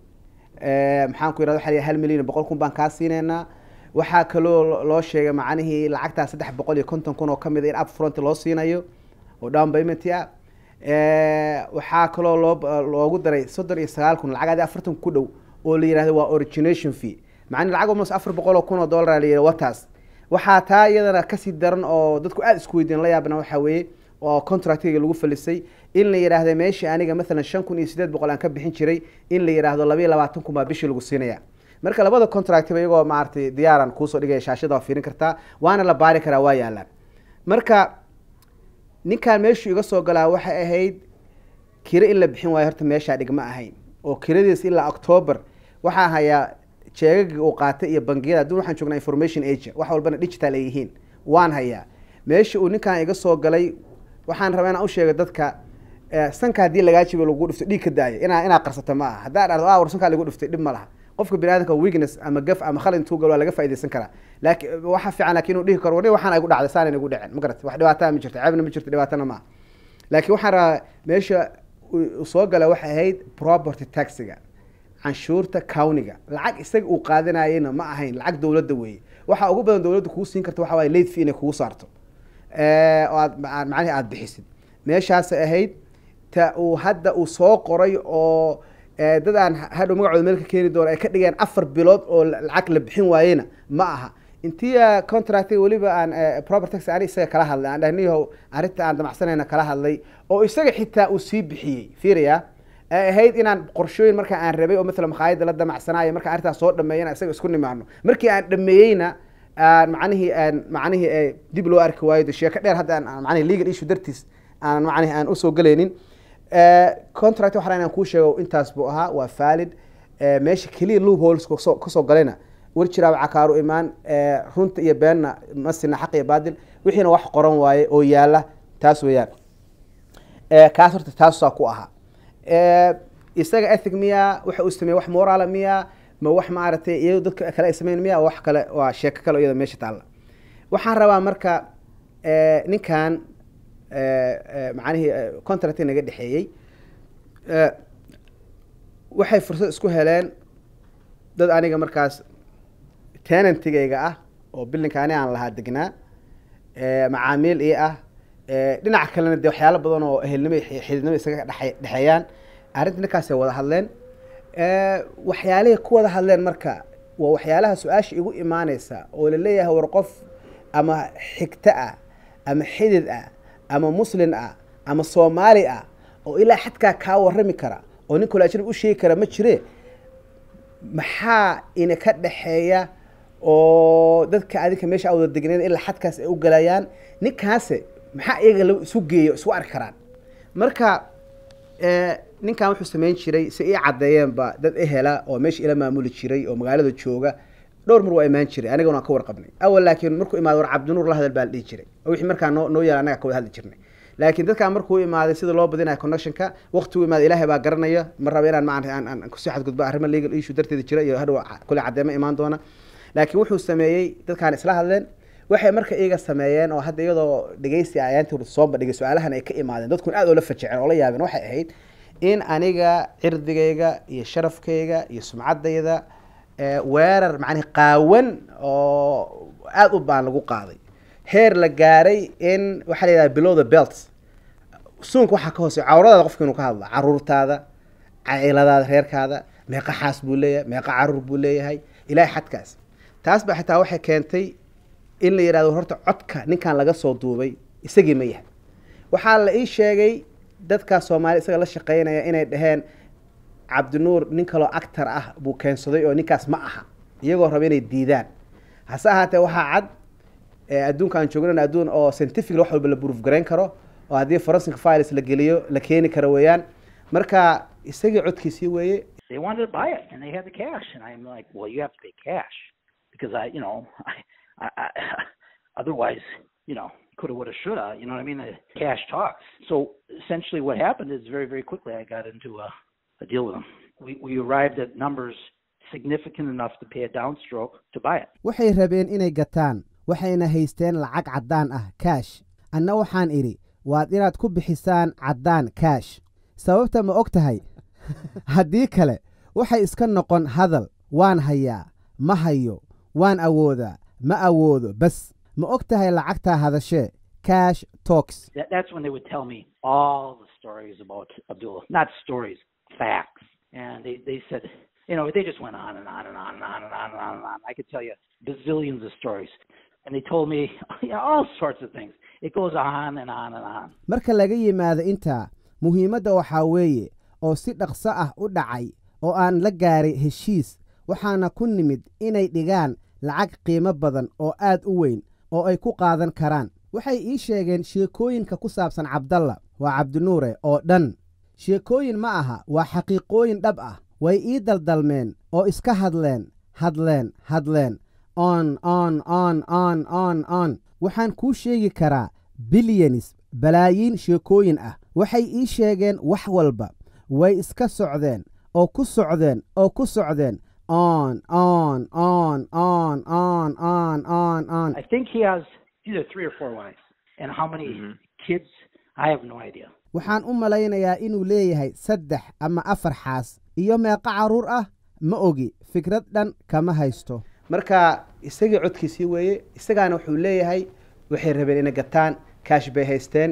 maxaan ku yidhahda waxaa 1,100,000 baan kaa siineynaa waxaa kaloo loo sheegay macnihii lacagtaa 350,000 oo ka mid in upfront loo siinayo oo down payment ah waxaa kaloo loogu daray 39,000 lacag 40 ku dhow oo la yiraahdo waa origination fee macna lacag almost 400,000 oo dollar la yiraahdo wataas waxaa taa iyadana ka sii daran oo dadku aad isku weydiin la yaabna waxa weeye oo contractiga lagu falisay in la yiraahdo meesha aniga mesela 5,800 aan ka bixin jiray in la yiraahdo 22,000 baa bishii lagu siinaya marka labada contract iyagoo maartay diyaaran ku soo dhigay shaashada oo fiirin kartaa waana la baari karaa waa yaalaan marka ninkaan meeshu iga soo galaa waxay ahayd kira in la bixin waayo horta meesha dhigma ahayn oo kiradiis ilaa October waxaa hayaa jeegagii uu qaatay iyo bangiyada dad waxaan joognaa information age wax walbana digital ay yihiin waan hayaa meesha uu ninkaan iga soo galay waxaan rabaa inaan u sheego dadka sanka hadii laga jibo lagu dhufto dhiig ka daaya inaa qarsato ma aha hadaa dhado warsanka lagu dhuftay dhib ma laha qofka bini'aadamka weakness ama gaf ama khalad intuu galo laga faa'iideysan karaa laakiin waxa fiican laakiin uu dhihi karo waxaan ay ku dhacday saan inay ku dhaceen ma garat wax dhibaato ma jirto ceebna ma jirto dhibaatana ma laakiin waxaan rabaa meesha uu soo galay waxay ahayd property taxiga canshuurta county-ga lacag isaga uu qaadanayayna ma ahayn lacag dawladda weeye waxa ugu badan dawladdu kugu siin karto waxa waaye late fee inay kugu saarto oo aad macnaheedu aad bixisid meeshaas ahayd ta uu hadda uu soo qoray oo dad aan hadhow magacooda meel ka keeni doono ay ka dhigeen 4 bilood oo lacag la bixin waayena ma aha intii contract waliba aan property tax aan isaga kala hadlay aan dhahniyo arinta aan damacsanayna kala hadlay oo isaga xitaa uu sii bixiyay fiiriya ahayd inaan qorshooyin marka aan rabay oo mesela makhaayada la damacsanayo marka arintaas soo dhameeyana isaga isku nimaano markii aan dhameeyayna macnihii dib loo arki waayo sheeko dheer hadda aan macnihii legal issue dartiis aan macnihii aan u soo galeynin contract waxa aan ku sheego intaas buu ahaa waa valid meesha kaliya loopholes ka soo galayna warjira waxa kaaru imaan runta iyo beenna masina xaq iyo baadil wixiina wax qoran waaye oo yaala taas weeyaan kaas horta taas ku ahaa isaga ethic miya waxa uu sameeyay wax moral miya ma wax ma aragtay iyo dadka kale ay sameeyeen miya wax kale waa sheeko kale iyada meesha taala waxaan rabaa marka ninkan macnaheedu contract naga dhaxeeyay waxay fursad isku heleen dad aniga markaas tenantigayga ah oo buildingkaani aan lahaa degnaa macaamiil ii ah dhinaca kalena de waxyaalo badan oo ehelnimo xididnimo isaga dhaxeeyaan arrinta ninkaasay wada hadleen waxyaalihii ku wada hadleen marka waa waxyaalaha su-aasha igu imaanaysa oo la leeyahay war qof ama xigta ah ama xidid ah ama muslin ah ama soomaali ah oo ilaa xadkaa kaa warrami kara oo nin kale ajnabi u sheegi kara ma jire maxaa ina ka dhaxeeya oo dadka adinka meesha wada degnayn ilaa xadkaas ay u galayaan ninkaase maxaa iyaga la isu geeyo isu arki karaan marka ninkan wuxuu samayn jiray si ii caddeeyeenba dad ehela oo meesha ila maamuli jiray oo magaalada jooga dhowr mar waa imaan jiray anigana waan ka warqabnay awal laakiin markuu imaado war cabdinuur la hadal baa la dhihi jiray oo wixii markaa noo yaala anaga ka wada hadli jirnay laakiin dadkaan markuu imaaday sida loo badinayo connectionka waqtigu imaada ilaahay baa garanaya mar raba inaan aan kusii xadgudbo arrimo legal issue darteeda jira iyo hadhow kule caddeemo imaan doona laakiin wuxuu sameeyey dadkaan isla hadleen waxay marka iyaga sameeyeen oo hadda iyadoo dhegeysi ayaantii soo bandhigay su-aalahan ay ka imaadeen dadkuna aad oo la fajaceen oo la yaabeen waxay ahayd in aniga cirdigayga iyo sharafkayga iyo sumcaddayda weerar macnaha qaawan oo aad u baan lagu qaaday heer la gaaray in waxaa la yidhaha below the belt suunka waxaa ka hoosey cawradaada qofka inuu ka hadla caruurtaada cailadaada reerkaada meeqa xaas buu leeyahay meeqa caruur buu leeyahay ilaahay xadkaas taas ba xitaa waxay keentay in la yidhahdo horta codka ninkan laga soo duubay isagii ma yahay waxaa la ii sheegay dadkaas soomaali isaga la shaqaynaya inay dhaheen cabdinuur nin kaloo actor ah buu keensaday oo ninkaas ma aha iyagoo raba inay diidaan hase ahaatee waxaa cad adduunka aan joognana adduun oo scientific wax walba la proof garayn karo oo haddii forensic files la geliyo la keeni karo weeyaan marka isagii codkiisii weeye they wanted to buy it and they had the cash and I'm like well you have to pay cash because I otherwise coulda woulda shoulda you know what I mean the cash talks so essentially what happened is very very quickly I got into a deal with them we arrived at numbers significant enough to pay a downstroke to buy it waxay rabeen inay gataan waxayna haysteen lacag caddaan ah cash anna waxaan idhi waad inaad ku bixisaan caddaan cash sababta ma og tahay haddii kale waxay iska noqon hadal waan hayaa ma hayo waan awoodaa ma awoodo bas ma og tahay lacagtaa hadashee cash talks that's when they would tell me all the stories about Abdullah not stories facts and they said they just went on and on and on and on and on and on and on I could tell you bazillions of stories and they told me all sorts of things it goes on and on and on marka laga yimaado intaa muhiimadda waxaa weeye oo si dhaqso ah u dhacay oo aan la gaaray heshiis waxaana ku nimid inay dhigaan lacag qiimo badan oo aad u weyn oo ay ku qaadan karaan waxay ii sheegeen sheekooyinka ku saabsan cabdalla waa cabdinuure oo dhan sheekooyin ma aha waa xaqiiqooyin dhab ah way ii daldalmeen oo iska hadleen on waxaan kuu sheegi karaa bilyanis balaayiin sheekooyin ah waxay ii sheegeen wax walba way iska socdeen oo ku socdeen on I think he has either 3 or 4 wives and how many kids I have no idea waxaan u malaynayaa inuu leeyahay 3 ama 4 xaas iyo meeqa caruur ah ma ogi fikrad dhan kama haysto marka isagii codkiisii weeye isagaana wuxuu leeyahay waxay rabeen inay gataan cash bay haysteen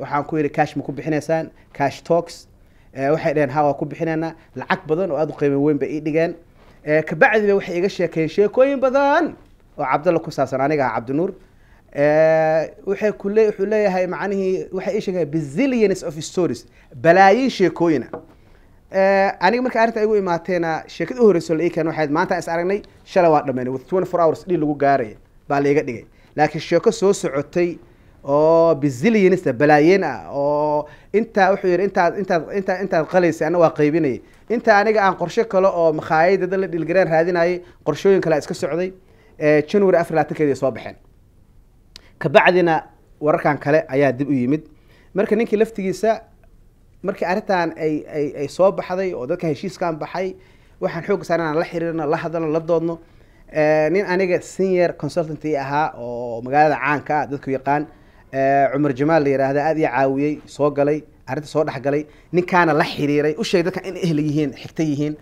waxaan ku yidhi cash ma ku bixinaysaan cash talks waxay dhaheen haa waa ku bixinaynaa lacag badan oo aad u qiimo weyn bay ii dhigeen kabacdiba waxay iga sheekeen sheekooyin badan oo cabdalla ku saabsan aniga ah cabdinuur wuxuu leeyahay macnihii waxay ii sheegeen bazillions of stories balaayiin sheekooyina aniga marka arrinta igu imaateena sheekada u horreysay la ii keen waxayd maanta is aragnay shalay waa dhammaynay with 24 hours dhil lagu gaaray baa la iga dhigay laakiin sheeko soo socotay oo bazillions balaayiin ah oo inta wuxuu yiri intaad qalaysay ana waa qaybinay inta aniga aan qorshe kale oo makhaayadda la dhilgareen raadinayay qorshooyin kale iska socday January 24 soo baxeen kabacdina wararkan kale ayaa dib u yimid marka ninkii laftigiisa markii arintan ay soo baxday oo dadka heshiiskan baxay waxaan xoog saarnaa la xiriirno la hadalno la doodno nin aniga senior consultant ahaa oo magaalada caanka ah dadku yaqaan Umar Jamaal la yiraahdo aad ii caawiyay soo galay arinta soo dhaxgalay ninkaana la xiriiray u sheegay dadka in ehel yihiin xigta yihiin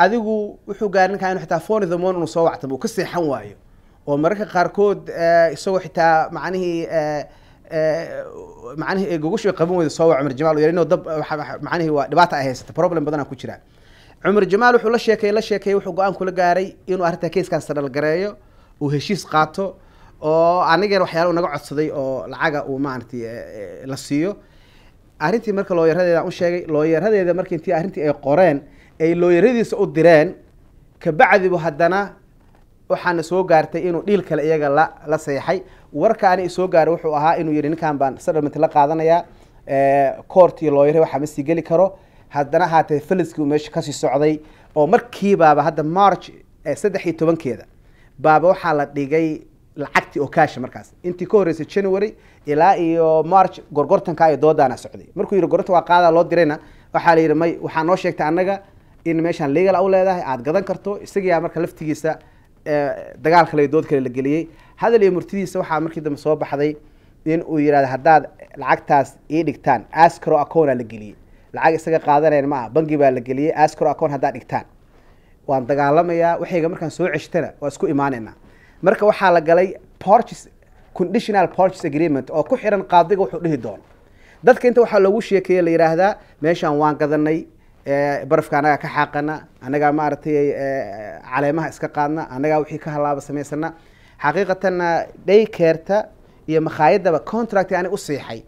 adigu wuxuu gaarin kaan xitaa phone the morning soo wactay uu ka seexan waayo oo mararka qaar kood isagoo xitaa macnaheedu معناه جوجوش يقبون ويصور عمر جمال ويرينه ضب معناه هو دبعت هيست بروبلم بدنا كوجرا عمر جمال وحول لا شيكي وحو قaan kula gaaray inuu arrinta keeskan sadal gareeyo oo heshiis qaato oo aniga waxyaalo naga codsaday oo lacaga uu maartay la siiyo arrintii marka looyaradeeda u sheegay looyaradeeda markii intii arrintii ay qoreen ay looyaradiisa u direen ka bacdi haddana waxaan soo gaartay inuu dhiil kale iyaga la saxay warkaani soo gaaray wuxuu ahaa inuu yiri ninkan baan settlement la qaadanaya court iyo lawyer waxa ma sii gali karo haddana haatay filiskii meesha ka sii socday oo markiiba hadda March 13keeda baaba waxa la dhigay lacagtii oo cash markaas intii ka horeysay January ilaa iyo March gorgortanka ay doodana socday markuu yiri gorgorta waa qaada loo dirayna waxa la yiri may waxa noo sheegtay anaga in meeshan legal u leedahay aad gadan karto isaga marka laftigiisa dagaal kale dood kale la geliyay hadal iyo murtidiisa waxa markii dambe soo baxday in uu yiraahdo hadaad lacagtaas ii dhigtaan escrow account la geliyay lacag isaga qaadanayna ma bangi baa la geliyay escrow account hadaad dhigtaan waan dagaalamayaa waxayga markaan soo ceshtana waa isku iimaanayna marka waxa la galay purchase conditional purchase agreement oo ku xiran qaadiga wuxuu dhihi doon dadka inta waxa lagu sheekeeyay la yiraahdaa meeshan waan gadanay barafka anaga ka xaqana anaga maartay caleemaha iska qaadna anaga wixii ka halaaba sameysana xaqiiqatan day keerta iyo makhaayadaba contract yani u siixay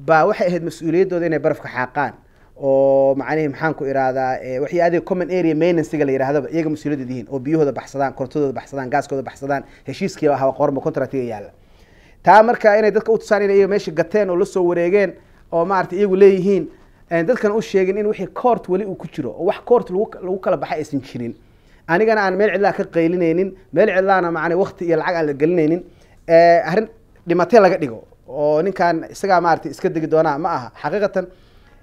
ba waxay ahayd mas'uuliyadooda inay barafka xaqaan oo macnaheedu maxaan ku iraadaa wixii adeeg common area maintenance-ga la yiraahdo iyaga mas'uuliyad yihiin oo biyahooda baxsadaan kortooda baxsadaan gaaskooda baxsadaan heshiiskii waxa qormo contract-iga yaala taa marka inay dadka u tusaan inay meesha gateen oo la soo wareegeen oo maartay iyagu leeyihiin dadkan u sheegin in wixii court wali uu ku jiro oo wax court lagu kala baxay aysan jirin anigana aan meel cidla ka qaylinaynin meel cidlaana macna waqti iyo lacag aan la gelinaynin arrin dhimatay laga dhigo oo ninkan isaga maartay iska digi doona ma aha xaqiiqatan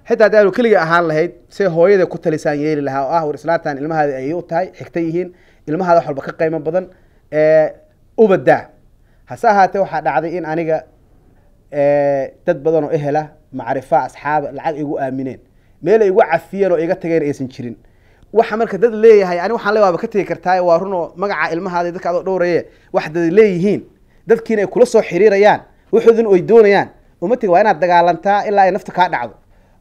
xitaa daal kaliya ahaan lahayd si hooyada ku talisaan yeeli lahaa oo war islaantan ilmahaada ay u tahay xigtay yihiin ilmahaada wax walba ka qiimo badan u badaa hase ahaatee waxaa dhacday in aniga dad badan oo ehela macrifa asxaab lacag igu aamineen meel ay igu cafiyeen oo iga tageen aysan jirin waxa marka dad leeyahay ani waxaan leeyahay ka tagi kartaa waa runo magaca ilmahaada dadka aad dhowraye wax dad leeyihiin dadkiina ay kula soo xiriirayaan wuxuudin oo doonayaan umatiga waa inaad dagaalantaa ilaa ay nafta ka dhacdo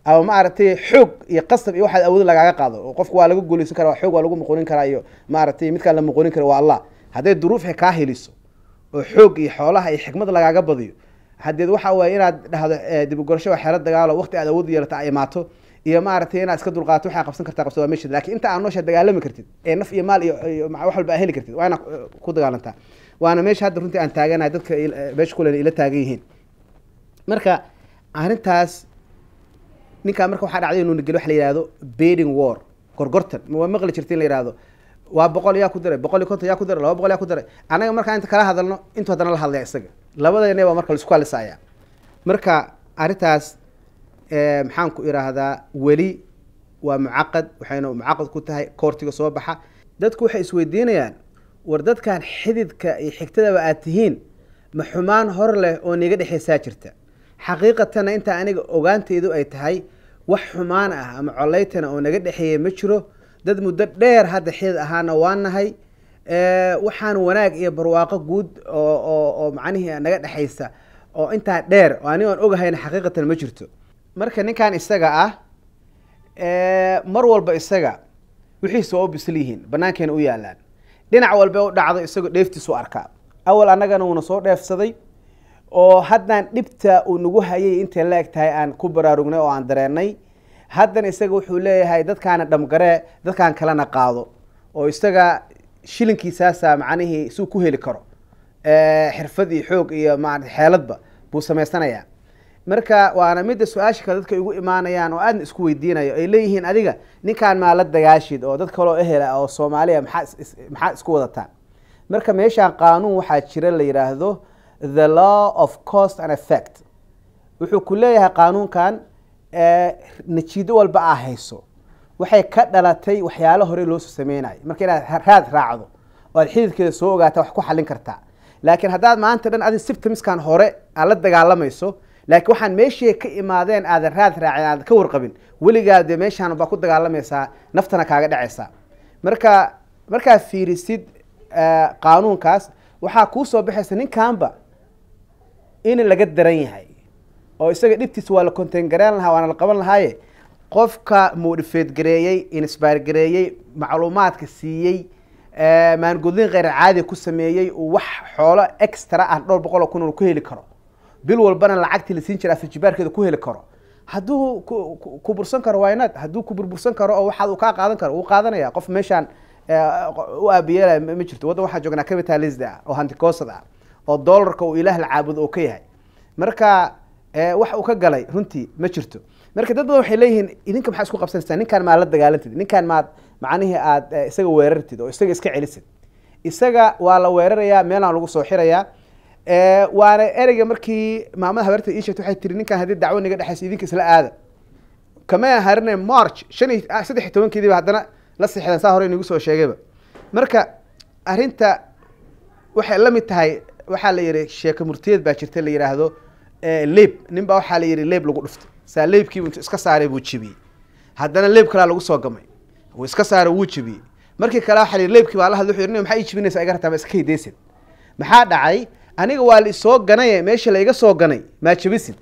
ama ma aragtay xoog iyo qasab iyo waxa awood lagaaga qaado oo qofku waa laga guuleysan karaa xoog waa lagu muqonin karaa iyo ma aragtay mid kale la muqonin karo waa Allah haday duruuf ka heliso oo xoog iyo xoolaha iyo xikmad lagaaga badiyo hadeed waxa way inaad dhahdo dib u gorasho xeelad dagaalo waqti aad awood yeelato ay maato iyo ma aragtay inaad iska dulqaato waxa qabsan kartaa qabso waa meesha laakiin inta aan noosha dagaalami kartid ee naf iyo maal iyo wax walba heli kartid waa inaad ku dagaalantaa waana meesha hadda runtii aan taaganahay dadka meesha kule ila taagan yihiin marka arrintaas ninka marka waxa dhacday inuu nigel wax la yiraahdo bidding war gorgortan ma maqli jirtiin la yiraahdo waa 100 yaa ku diray 150 yaa ku diray 200 yaa ku diray anaga marka inta kala hadalno inta hadana la hadlay isaga labadayna waa marka la isku halisaya marka arintaas maxaan ku iraahdaa wali waa mucaqad waxayna mucaqad ku tahay koortiga soo baxa dadku waxay isweydiinayaan war dadkan xididka iyo xigtada aad tihiin ma xumaan hor leh oo niga dhaxaysaa jirta xaqiiqatan inta aniga ogaanteedu ay tahay wax xumaan ah ama colaytana oo naga dhaxeeyay ma jiro dad muddo dheer hadda xid ahaana waanahay waxaan wanaag iyo barwaaqo guud oo macnaheedu naga dhaxaysa oo inta dheer oo aniga aan ogahayna xaqiiqatan ma jirto marka ninkan isaga ah mar walba isaga wixii soo bislihiin banaankeen u yaalaan dhinac walba u dhacdo isaga dheeftiisu arkaa awal anagana uu soo dheefsaday oo haddaan dhibta uu nagu hayay inta la egtahay aan ku baraarugnay oo aan dareenay haddana isaga wuxuu leeyahay dadkaana dhamgare dadkaan kalena qaado oo isaga shilinkiisaasa macnihii suu ku heli karo xirfad iyo xoog iyo xeeladba buu sameysanayaa marka waana mid su'aasha ka dadka ugu imaanayaan oo aad isku weydiinayo ay leeyihiin adiga ninkaan ma la dagaashid oo dad kale oo ehela oo Soomaaliya maxaa isku wadataan marka meeshaan qaanuun waxa jira la yiraahdo the law of cause and effect wuxuu ku leeyahay qaanuunkan natiijo walba ah hayso waxay ka dhalatay waxyaalo hore loo sameeyay marka inaad raad raacdo oo xididkeeda soo ogaata wax ku xalin kartaa laakiin hadaad maanta dhan aad symptomskan hore aad la dagaalamayso laakiin waxaan meeshii ka imaadeen aad raad raacin aad ka warqabin weligaad meeshaan ba ku dagaalamaysaa naftana kaaga dhacaysa marka fiirisid qaanuunkaas waxa ku soo baxaysa ninkaanba in laga daran yahay oo isaga dhibtiisa waa la contain garan lahaa waana la qaban lahaaye qofka motivate gareeyay inspire gareeyay macluumaadka siiyay maan gudlin غير caadi ku sameeyay oo wax xoolo extra ah 200 kun ku heli karo bil walbana lacagtii la siin jiray afjibaarkeeda ku heli karo haduu ku bursan karo waynad haduu ku burbursan karo oo waxa uu ka qaadan karo uu qaadanaya qof meeshan u aabiyay ma jirto wada waxa joognaa capitalist ah oo hanti koosada oo dollarka uu ilaah la caabudo oo ka yahay marka wax uu ka galay runtii ma jirto marka dad badan waxay leeyihiin idinka maxaa isku qabsanaysaa ninkan ma la dagaalantid ninkan ma macnaheedu aad isaga weerartid oo isaga iska celisid isaga waa la weerarayaa meel aan lagu soo xirayaa waana ereyga markii maamada habarta ii sheegtay waxay tiri ninkan hadii dacwo niga dhaxaysa idinka isla aada kama harnay March 13 haddana la sixdan saa hore inagu soo sheegayba marka arinta waxay la mid tahay waxa la yiri sheeko murtiyeed baa jirta la yiraahdo leeb ninba waxa la yiri leeb lagu dhuftay saa leebkii intuu iska saaray buu jibiyay haddana leeb kale lagu soo gamay oo iska saaray wuu jibiyay markii kale waxa la yiri leebkii baa la hadlay wuxuu yiri maxay jibinaysaa iga rabtaa iska hideesid maxaa dhacay aniga waa la soo ganay meesha la iga soo ganay ma jibisid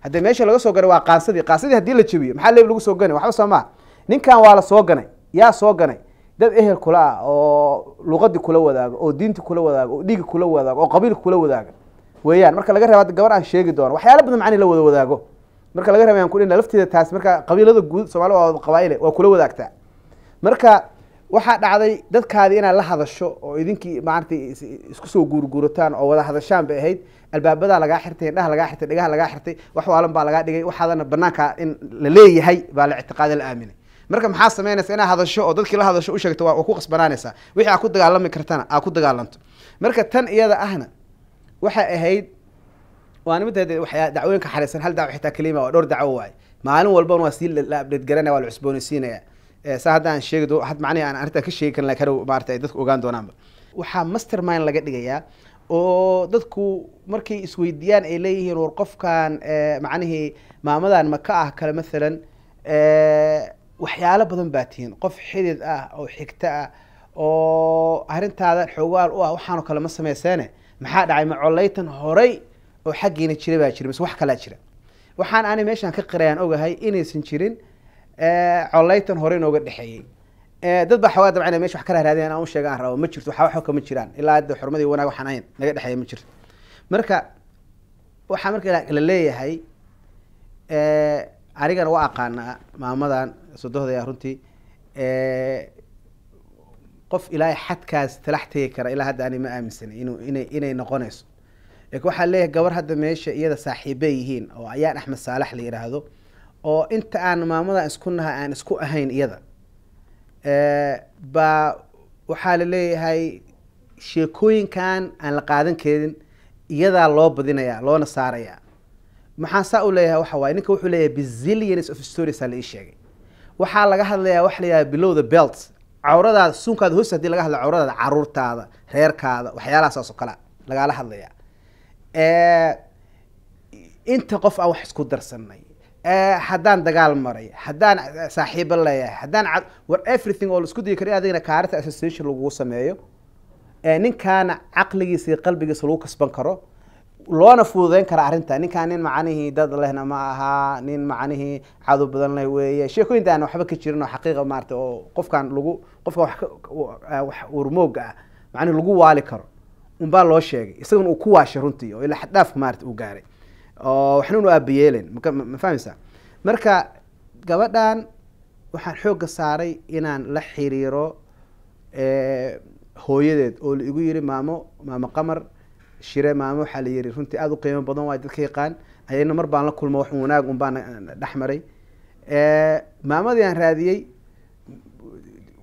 hadda meesha laga soo ganay waa qaasadii hadii la jibiyo maxaa leeb lagu soo ganay waxba Soomaa ninkan waa la soo ganay yaa soo ganay dad ehel kula oo luqadi kula wadaago oo diinta kula wadaago oo dhiig kula wadaago oo qabiil kula wadaago weeyaan marka laga reebo gabar aan sheegi doono waxyaalo badan macni la wada wadaago marka laga reebo aan ku dhina lafteeda taas marka qabiilada guud Soomaaliya waa qabaa'ile waa kula wadaagtaa marka waxa dhacday dadkaadi inay la hadasho oo idinkii maartay isku soo guurguurataan oo wada hadashaan bay ahayd albaabada laga xirtay indhaha laga xirtay dhigaha laga xirtay wax waalan baa laga dhigay waxaadana banaanka in la leeyahay baa la ictiqaad la aaminay marka maxaa sameynaysaa inaa hadasho oo dadkii la hadasho u sheegto waa ku qasbanaanaysaa wixii aad ku dagaalami kartana aad ku dagaalanto marka tan iyada ahna waxa ahayd waana mid waxa dacwooyinka xariisan hal dacwo xitaa kaliima oo dhowr dacwo waay maalin walba waa si la update garanay waa la cusboonaysiinaya saadaan sheegdo had macnaheedu aan arinta ka sheegi karnaa karo maartay dadku ogaan doonaanba waxa mastermind laga dhigayaa oo dadku markay isweydiiyaan ay leeyihiin war qofkan macnaheedu maamadan ma ka ah kala midalan waxyaalo badan baa tiin qof xidid ah oo xigta ah oo arintaada xogaal u ah waxaan kale ma sameeyeen maxaa dhacay ma colaytan horay oo xaqiina jiray baa jiray wax kala jira waxaan aan meeshan ka qirayaan ogahay inaysan jirin colaytan horay nooga dhaxeeyay dad baa xawaad dabcan meesha wax ka raadiyaan aan u sheegaan rabo ma jirto waxa kama jiraan ilaa hadda xurmadii wanaag waxaan ahayn naga dhaxeeyay ma jirto marka waxa marka la leeyahay arigana waa aqaana maamadan sodohda runtii qof ilaahay xadkaas talaxtay kara ilaa hadda aan ma aaminsan inay noqonayso waxa leeyahay gabar hadda meesha iyada saaxiibay yihiin oo ayaan Axmed Saalax la yiraahdo oo inta aan maamada isku nahay aan isku ahayn iyada ba waxa la leeyahay sheekooyinkan aan la qaadan karin iyada loo badinaya loona saaraya maxaa saa u leeyahay waxa waay ninka wuxuu leeyahay bazillions of stories la sheegay waxa laga hadlayaa wax la yiraahdo below the belt cawradaada suunkaada hoos hadii laga hadlo cawradaada caruurtaada reerkaada waxyaalahaas oo kala laga la hadlayaa inta qof aan wax isku darsanay haddaan dagaal maray haddaan saaxiibo leeyahay haddaan war everything oo isku diyi karo adigna kaarta association lagu sameeyo ninkaana caqligiisa iyo qalbigiisa lagu kasban karo loona fududeyn kara arinta ninkaan nin macnaheedu dad lehna ma aha nin macnaheedu cadu badan leh weeye sheekooyinta aan waxba ka jirin oo xaqiiqo maartay oo qofka wax urmooga ah macnaheedu lagu waali karo baa loo sheegay isaguna uu ku waashay runtii oo ilaa xadaaf maartay uu gaaray oo waxna uu aabiyeeleen ma fahmaysaa marka gabadhan waxaan xoog saaray inaan la xiriiro hooyadeed oo la igu yiri maamo qamar shire maamo waxa la yiri runtii aad u qiimo badan waa dadka yaqaan ayayna mar baan la kulmo wax wanaag baan dhaxmaray maamadii aan raadiyay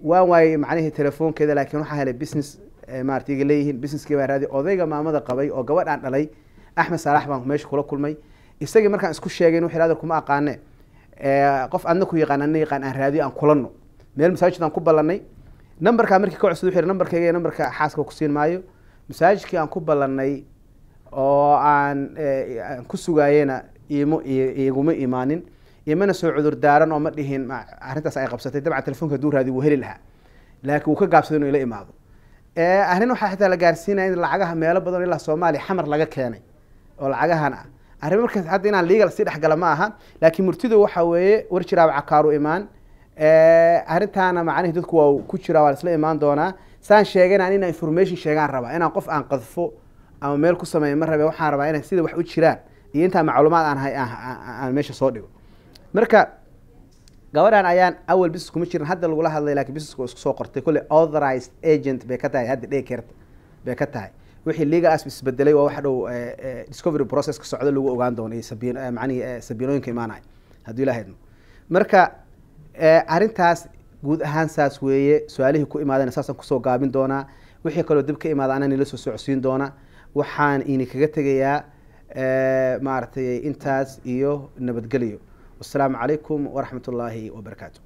waan waay macnaheedu telefoonkeeda laakiin waxa helay business maartiga leeyihiin businesskii baa raadi odayga maamada qabay oo gabadh aan dhalay Axmed Saalax baan meesha kula kulmay isagii markaan isku sheegay inuu xiraado kuma aqaane qof adna ku yaqaan aan raadiyo aan kulano meel masaajid aan ku ballanay numberka markii ka cusub xir numberkayga iyo numberka xaaska ku siin maayo masaajidkii aan ku ballanay oo aan ku sugaayena iguma imaanin imana soo cudur daaran oo ma dhihin arintaas ay qabsatay dabcan telefoonka duu raadi wuu heli lahaa laakiin uu ka gaabsaday inuu ila imaado arrin waxa xitaa la gaarsiinay in lacagaha meelo badan ilaa Soomaaliya xamar laga keenay oo lacagahan ah arrimo markaas hadda inaan legal si dhaxgala ma aha laakiin murtidu waxa weeye war jiraa cakaaru imaan arrintaana macnaheedu dadku waa ku jira waa isla imaan doonaa saan sheegayna inaan information sheegaan rabaa inaan qof aan qadfo ama meel ku sameeyo ma rabe waxaan rabaa inay sida wax u jiraan iyo inta macluumaad aan meesha soo dhigo marka gabadhan ayaan awal business kuma jirin hadda lagu la hadlay laakiin business isku soo qortay kulli authorized agent bay ka tahay hadda daycare bay ka tahay wixii legal aspects isbedelay waa wax dhow discovery process ka socda lagu ogaan doono iyo macnaheedu sabiinooyinka imaanay haddii la haydno marka arrintaas guud ahaan saas weeye su'aalihii ku imaadeen saasan kusoo gaabin doonaa wixii kaloo dib ka imaada anaan ila soo socodsiin doona waxaan ini kaga tegayaa maaragtay intaas iyo nabadgelyo والسلام عليكم ورحمة الله وبركاته.